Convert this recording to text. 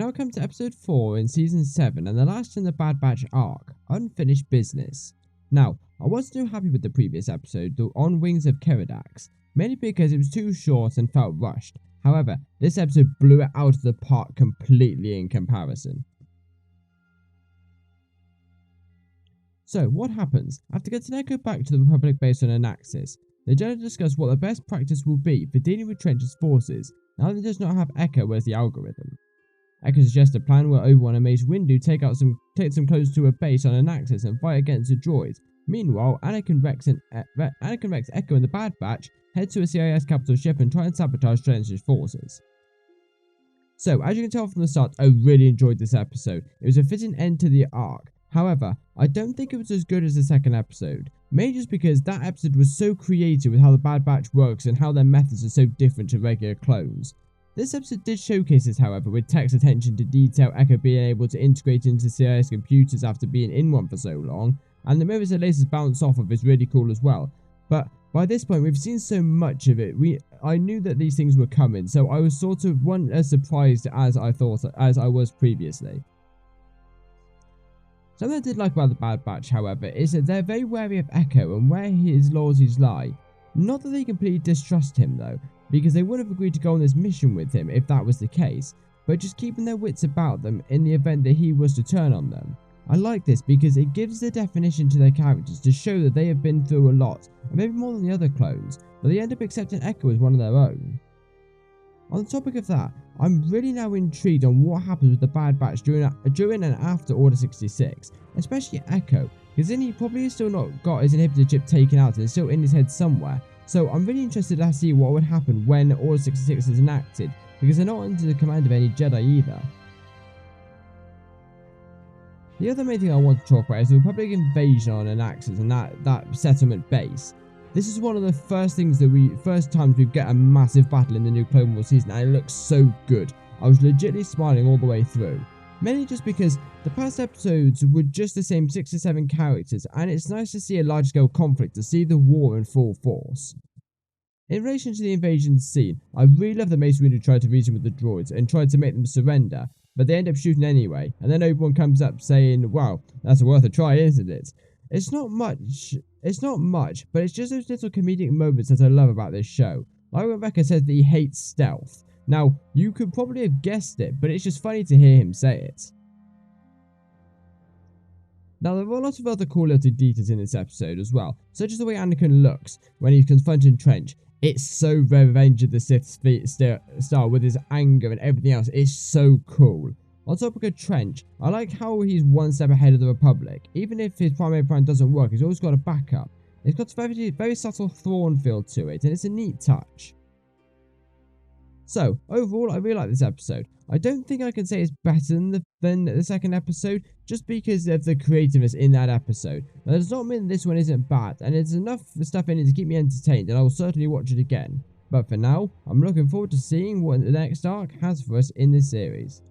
now come to episode 4 in season 7 and the last in the Bad Batch arc, Unfinished Business. Now, I wasn't too happy with the previous episode, the On Wings of Kiridax, mainly because it was too short and felt rushed. However, this episode blew it out of the park completely in comparison. So, what happens? After getting Echo back to the Republic base on Anaxis, they generally discuss what the best practice will be for dealing with Trench's forces, now that he does not have Echo as the algorithm. Echo suggests a plan where Obi-Wan and Mace Windu take some clones to a base on Anaxis and fight against the droids. Meanwhile, Anakin Rex Echo and the Bad Batch head to a CIS capital ship and try and sabotage Trench's forces. So, as you can tell from the start, I really enjoyed this episode. It was a fitting end to the arc. However, I don't think it was as good as the second episode, mainly just because that episode was so creative with how the Bad Batch works and how their methods are so different to regular clones. This episode did showcase this, however, with Tech's attention to detail, Echo being able to integrate into CIS computers after being in one for so long, and the mirrors that lasers bounce off of is really cool as well. But by this point, we've seen so much of it, I knew that these things were coming, so I was sort of as surprised as I was previously. Something I did like about the Bad Batch, however, is that they're very wary of Echo and where his loyalties lie. Not that they completely distrust him though, because they would have agreed to go on this mission with him if that was the case, but just keeping their wits about them in the event that he was to turn on them. I like this because it gives the definition to their characters to show that they have been through a lot, and maybe more than the other clones, but they end up accepting Echo as one of their own. On the topic of that, I'm really now intrigued on what happens with the Bad Batch during and after Order 66, especially Echo, because then he probably has still not got his inhibitor chip taken out and it's still in his head somewhere, so I'm really interested to see what would happen when Order 66 is enacted, because they're not under the command of any Jedi either. The other main thing I want to talk about is the Republic invasion on Anaxis and that settlement base. This is one of the first times we get a massive battle in the new Clone Wars season, and it looks so good. I was legitimately smiling all the way through. Mainly just because the past episodes were just the same 6 or 7 characters, and it's nice to see a large scale conflict, to see the war in full force. In relation to the invasion scene, I really love that Mace Windu tried to reason with the droids and tried to make them surrender, but they end up shooting anyway, and then Obi-Wan comes up saying, "Wow, that's worth a try, isn't it?" It's not much, but it's just those little comedic moments that I love about this show. Like when Rebecca says that he hates stealth. Now, you could probably have guessed it, but it's just funny to hear him say it. Now, there are a lot of other cool little details in this episode as well, such as the way Anakin looks when he's confronting Trench. It's so Revenge of the Sith style with his anger and everything else. It's so cool. On topic of Trench, I like how he's one step ahead of the Republic. Even if his primary plan doesn't work, he's always got a backup. It's got a very subtle Thrawn feel to it, and it's a neat touch. So, overall, I really like this episode. I don't think I can say it's better than the second episode, just because of the creativeness in that episode. That does not mean this one isn't bad, and there's enough stuff in it to keep me entertained, and I will certainly watch it again. But for now, I'm looking forward to seeing what the next arc has for us in this series.